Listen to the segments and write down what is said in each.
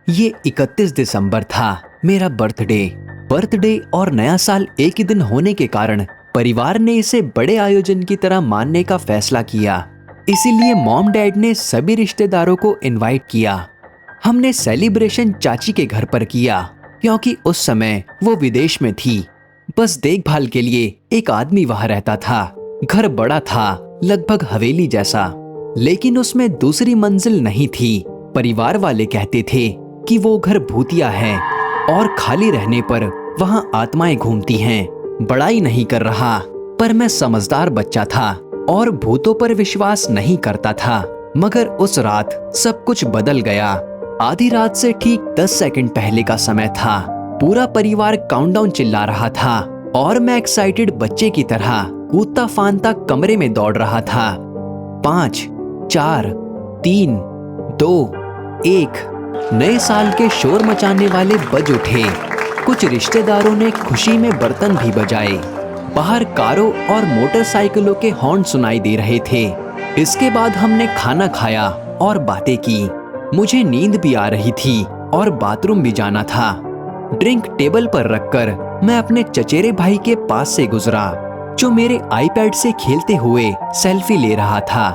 ये 31 दिसंबर था, मेरा बर्थडे और नया साल एक ही दिन होने के कारण परिवार ने इसे बड़े आयोजन की तरह मानने का फैसला किया। इसीलिए मॉम डैड ने सभी रिश्तेदारों को इनवाइट किया। हमने सेलिब्रेशन चाची के घर पर किया क्योंकि उस समय वो विदेश में थी। बस देखभाल के लिए एक आदमी वहां रहता था। घर बड़ा था, लगभग हवेली जैसा, लेकिन उसमें दूसरी मंजिल नहीं थी। परिवार वाले कहते थे कि वो घर भूतिया है और खाली रहने पर वहां आत्माएं घूमती हैं। बड़ाई नहीं कर रहा, पर मैं समझदार बच्चा था और भूतों पर विश्वास नहीं करता था। मगर उस रात सब कुछ बदल गया। आधी रात से ठीक 10 सेकंड पहले का समय था। पूरा परिवार काउंटडाउन चिल्ला रहा था और मैं एक्साइटेड बच्चे की तरह कूदता फांदता कमरे में दौड़ रहा था। 5, 4, 3, 2, 1 नए साल के शोर मचाने वाले बज उठे। कुछ रिश्तेदारों ने खुशी में बर्तन भी बजाए। बाहर कारों और मोटरसाइकिलों के हॉर्न सुनाई दे रहे थे। इसके बाद हमने खाना खाया और बातें की। मुझे नींद भी आ रही थी और बाथरूम भी जाना था। ड्रिंक टेबल पर रखकर मैं अपने चचेरे भाई के पास से गुजरा, जो मेरे आईपैड से खेलते हुए सेल्फी ले रहा था।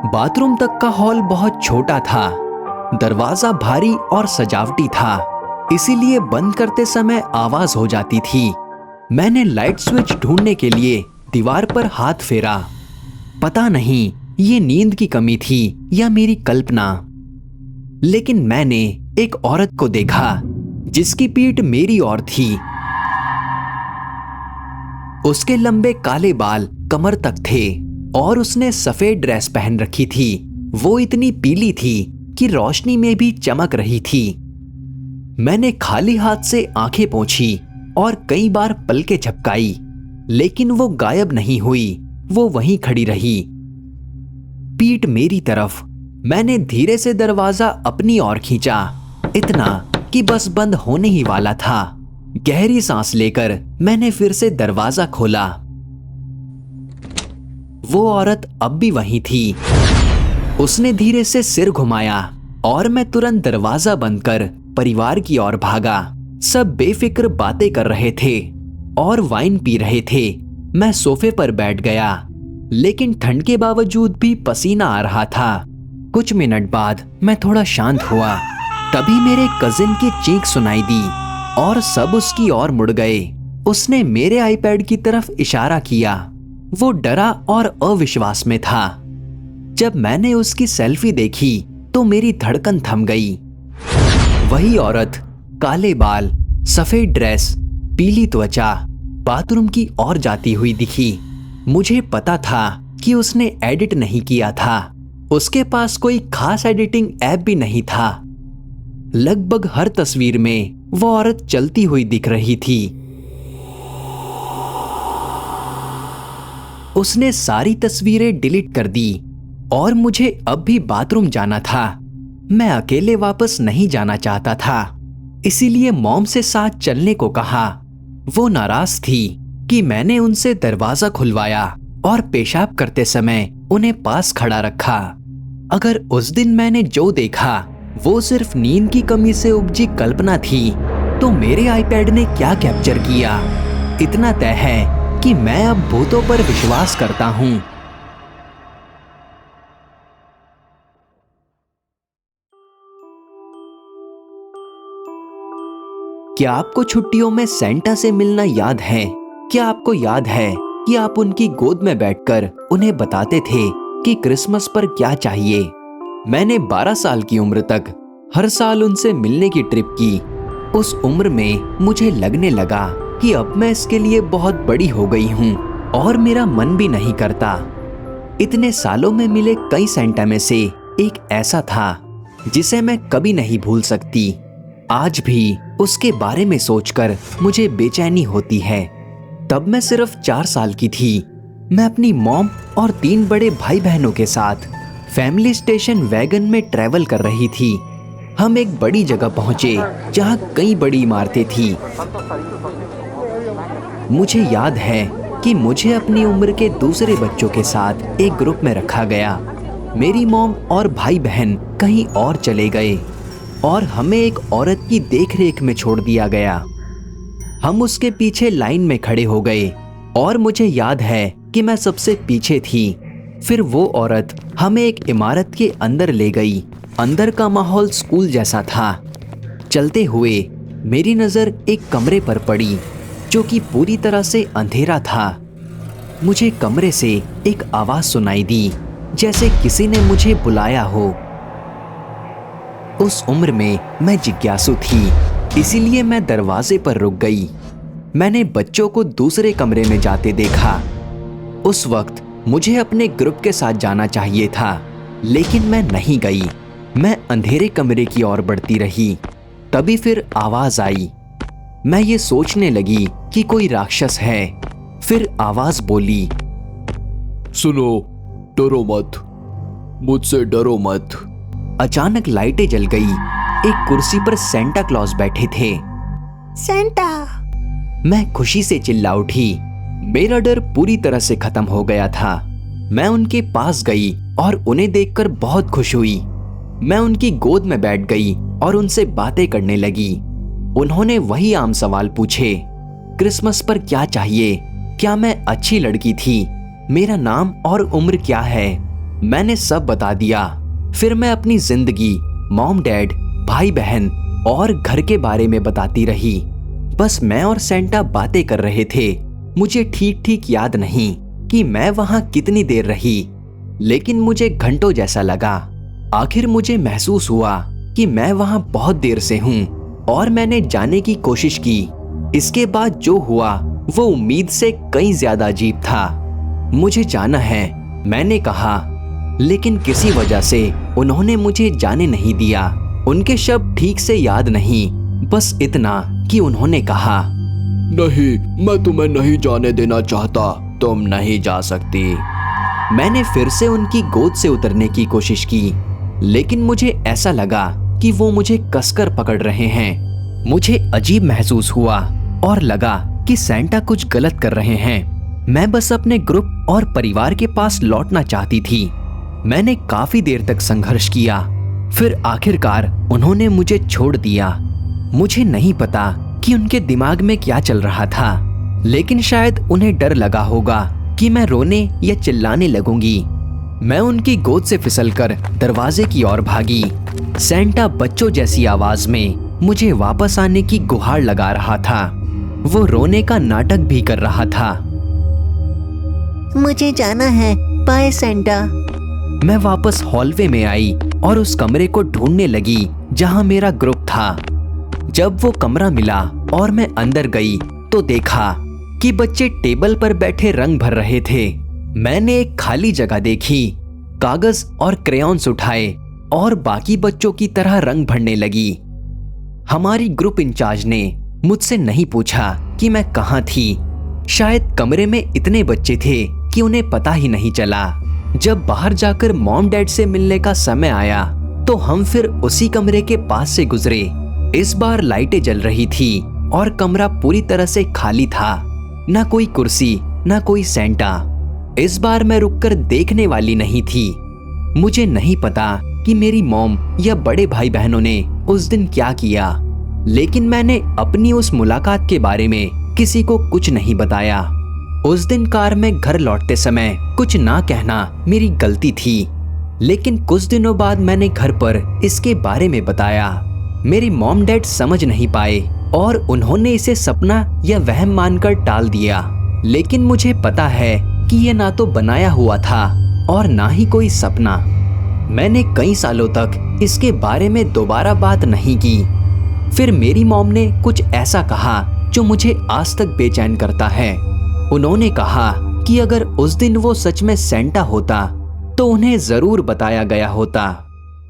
बाथरूम तक का हॉल बहुत छोटा था। दरवाजा भारी और सजावटी था, इसीलिए बंद करते समय आवाज हो जाती थी। मैंने लाइट स्विच ढूंढने के लिए दीवार पर हाथ फेरा। पता नहीं ये नींद की कमी थी या मेरी कल्पना, लेकिन मैंने एक औरत को देखा जिसकी पीठ मेरी ओर थी। उसके लंबे काले बाल कमर तक थे और उसने सफेद ड्रेस पहन रखी थी। वो इतनी पीली थी कि रोशनी में भी चमक रही थी। मैंने खाली हाथ से आंखें पोंछी और कई बार पलकें झपकाई, लेकिन वो गायब नहीं हुई। वो वहीं खड़ी रही, पीठ मेरी तरफ। मैंने धीरे से दरवाजा अपनी ओर खींचा, इतना कि बस बंद होने ही वाला था। गहरी सांस लेकर मैंने फिर से दरवाजा खोला। वो औरत अब भी वहीं थी। उसने धीरे से सिर घुमाया और मैं तुरंत दरवाजा बंद कर परिवार की ओर भागा। सब बेफिक्र बातें कर रहे थे और वाइन पी रहे थे। मैं सोफे पर बैठ गया, लेकिन ठंड के बावजूद भी पसीना आ रहा था। कुछ मिनट बाद मैं थोड़ा शांत हुआ। तभी मेरे कजिन की चीख सुनाई दी और सब उसकी ओर मुड़ गए। उसने मेरे आईपैड की तरफ इशारा किया। वो डरा और अविश्वास में था। जब मैंने उसकी सेल्फी देखी तो मेरी धड़कन थम गई। वही औरत, काले बाल, सफेद ड्रेस, पीली त्वचा, बाथरूम की ओर जाती हुई दिखी। मुझे पता था कि उसने एडिट नहीं किया था। उसके पास कोई खास एडिटिंग ऐप भी नहीं था। लगभग हर तस्वीर में वो औरत चलती हुई दिख रही थी। उसने सारी तस्वीरें डिलीट कर दी और मुझे अब भी बाथरूम जाना था। मैं अकेले वापस नहीं जाना चाहता था, इसीलिए मॉम से साथ चलने को कहा। वो नाराज थी कि मैंने उनसे दरवाजा खुलवाया और पेशाब करते समय उन्हें पास खड़ा रखा। अगर उस दिन मैंने जो देखा वो सिर्फ नींद की कमी से उपजी कल्पना थी, तो मेरे आईपैड ने क्या कैप्चर किया? इतना तय है कि मैं अब भूतों पर विश्वास करता हूँ। क्या आपको छुट्टियों में सेंटा से मिलना याद है? क्या आपको याद है कि आप उनकी गोद में बैठकर उन्हें बताते थे कि क्रिसमस पर क्या चाहिए? मैंने 12 साल की उम्र तक हर साल उनसे मिलने की ट्रिप की। उस उम्र में मुझे लगने लगा कि अब मैं इसके लिए बहुत बड़ी हो गई हूँ और मेरा मन भी नहीं करता। इतने सालों में मिले कई सेंटा में से एक ऐसा था जिसे मैं कभी नहीं भूल सकती। आज भी उसके बारे में सोचकर मुझे बेचैनी होती है। तब मैं सिर्फ 4 साल की थी। मैं अपनी मॉम और 3 बड़े भाई बहनों के साथ फैमिली स्टेशन वैगन में ट्रैवल कर रही थी। हम एक बड़ी जगह पहुंचे जहां कई बड़ी इमारतें थी। मुझे याद है कि मुझे अपनी उम्र के दूसरे बच्चों के साथ एक ग्रुप में रखा गया। मेरी मॉम और भाई बहन कहीं और चले गए और हमें एक औरत की देखरेख में छोड़ दिया गया। हम उसके पीछे लाइन में खड़े हो गए और मुझे याद है कि मैं सबसे पीछे थी। फिर वो औरत हमें एक इमारत के अंदर ले गई। अंदर का माहौल स्कूल जैसा था। चलते हुए मेरी नज़र एक कमरे पर पड़ी जो कि पूरी तरह से अंधेरा था। मुझे कमरे से एक आवाज़ सुनाई दी, जैसे किसी ने मुझे बुलाया हो। उस उम्र में मैं जिज्ञासु थी, इसीलिए मैं दरवाजे पर रुक गई। मैंने बच्चों को दूसरे कमरे में जाते देखा। उस वक्त मुझे अपने ग्रुप के साथ जाना चाहिए था, लेकिन मैं नहीं गई। मैं अंधेरे कमरे की ओर बढ़ती रही। तभी फिर आवाज आई। मैं ये सोचने लगी कि कोई राक्षस है। फिर आवाज बोली, सुनो, डरो मत, मुझसे डरो मत। अचानक लाइटें जल गई। एक कुर्सी पर सेंटा क्लॉज बैठे थे। सेंटा! मैं खुशी से चिल्ला उठी। मेरा डर पूरी तरह से खत्म हो गया था। मैं उनके पास गई और उन्हें देखकर बहुत खुश हुई। मैं उनकी गोद में बैठ गई और उनसे बातें करने लगी। उन्होंने वही आम सवाल पूछे, क्रिसमस पर क्या चाहिए, क्या मैं अच्छी लड़की थी, मेरा नाम और उम्र क्या है। मैंने सब बता दिया। फिर मैं अपनी जिंदगी, मॉम डैड, भाई बहन और घर के बारे में बताती रही। बस मैं और सेंटा बातें कर रहे थे। मुझे ठीक ठीक याद नहीं कि मैं वहां कितनी देर रही, लेकिन मुझे घंटों जैसा लगा। आखिर मुझे महसूस हुआ कि मैं वहां बहुत देर से हूं और मैंने जाने की कोशिश की। इसके बाद जो हुआ वो उम्मीद से कहीं ज्यादा अजीब था। मुझे जाना है, मैंने कहा, लेकिन किसी वजह से उन्होंने मुझे जाने नहीं दिया। उनके शब्द ठीक से याद नहीं, बस इतना कि उन्होंने कहा, नहीं, मैं तुम्हें नहीं जाने देना चाहता, तुम नहीं जा सकती। मैंने फिर से उनकी गोद से उतरने की कोशिश की, लेकिन मुझे ऐसा लगा कि वो मुझे कसकर पकड़ रहे हैं। मुझे अजीब महसूस हुआ और लगा कि सेंटा कुछ गलत कर रहे हैं। मैं बस अपने ग्रुप और परिवार के पास लौटना चाहती थी। मैंने काफी देर तक संघर्ष किया, फिर आखिरकार उन्होंने मुझे छोड़ दिया। मुझे नहीं पता कि उनके दिमाग में क्या चल रहा था, लेकिन शायद उन्हें डर लगा होगा कि मैं रोने या चिल्लाने लगूंगी। मैं उनकी गोद से फिसलकर दरवाजे की ओर भागी। सेंटा बच्चों जैसी आवाज में मुझे वापस आने की गुहार लगा रहा था। वो रोने का नाटक भी कर रहा था। मुझे जाना है, बाय सेंटा। मैं वापस हॉलवे में आई और उस कमरे को ढूंढने लगी जहां मेरा ग्रुप था। जब वो कमरा मिला और मैं अंदर गई तो देखा कि बच्चे टेबल पर बैठे रंग भर रहे थे। मैंने एक खाली जगह देखी, कागज और क्रेयॉन्स उठाए और बाकी बच्चों की तरह रंग भरने लगी। हमारी ग्रुप इंचार्ज ने मुझसे नहीं पूछा कि मैं कहाँ थी। शायद कमरे में इतने बच्चे थे कि उन्हें पता ही नहीं चला। जब बाहर जाकर मॉम डैड से मिलने का समय आया तो हम फिर उसी कमरे के पास से गुजरे। इस बार लाइटें जल रही थी और कमरा पूरी तरह से खाली था। ना कोई कुर्सी, ना कोई सेंटा। इस बार मैं रुककर देखने वाली नहीं थी। मुझे नहीं पता कि मेरी मॉम या बड़े भाई बहनों ने उस दिन क्या किया, लेकिन मैंने अपनी उस मुलाकात के बारे में किसी को कुछ नहीं बताया। उस दिन कार में घर लौटते समय कुछ ना कहना मेरी गलती थी, लेकिन कुछ दिनों बाद मैंने घर पर इसके बारे में बताया। मेरी मॉम डैड समझ नहीं पाए और उन्होंने इसे सपना या वहम मानकर टाल दिया। लेकिन मुझे पता है कि यह ना तो बनाया हुआ था और ना ही कोई सपना। मैंने कई सालों तक इसके बारे में दोबारा बात नहीं की। फिर मेरी मॉम ने कुछ ऐसा कहा जो मुझे आज तक बेचैन करता है। उन्होंने कहा कि अगर उस दिन वो सच में सेंटा होता तो उन्हें जरूर बताया गया होता।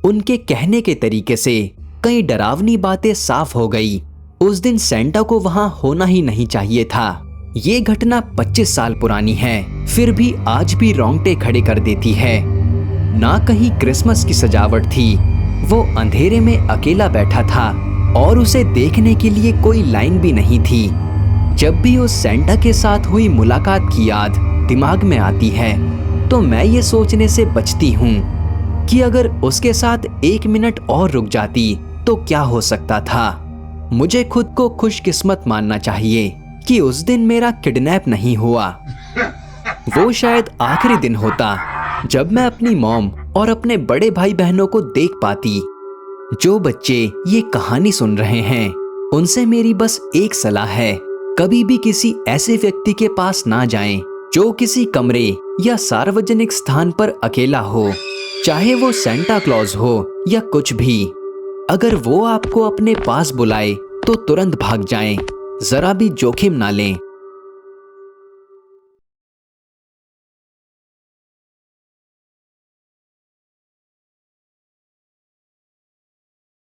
उनके कहने के तरीके से कई डरावनी बातें साफ हो गई। उस दिन सेंटा को वहां होना ही नहीं चाहिए था। ये घटना 25 साल पुरानी है, फिर भी आज भी रोंगटे खड़े कर देती है। ना कहीं क्रिसमस की सजावट थी। वो अंधेरे में अकेला बैठा था और उसे देखने के लिए कोई लाइन भी नहीं थी। जब भी उस सेंटा के साथ हुई मुलाकात की याद दिमाग में आती है तो मैं ये सोचने से बचती हूँ कि अगर उसके साथ 1 मिनट और रुक जाती तो क्या हो सकता था। मुझे खुद को खुशकिस्मत मानना चाहिए कि उस दिन मेरा किडनैप नहीं हुआ। वो शायद आखिरी दिन होता जब मैं अपनी मॉम और अपने बड़े भाई बहनों को देख पाती। जो बच्चे ये कहानी सुन रहे हैं उनसे मेरी बस एक सलाह है, कभी भी किसी ऐसे व्यक्ति के पास ना जाएं जो किसी कमरे या सार्वजनिक स्थान पर अकेला हो, चाहे वो सेंटा क्लॉज हो या कुछ भी। अगर वो आपको अपने पास बुलाए तो तुरंत भाग जाएं, जरा भी जोखिम ना लें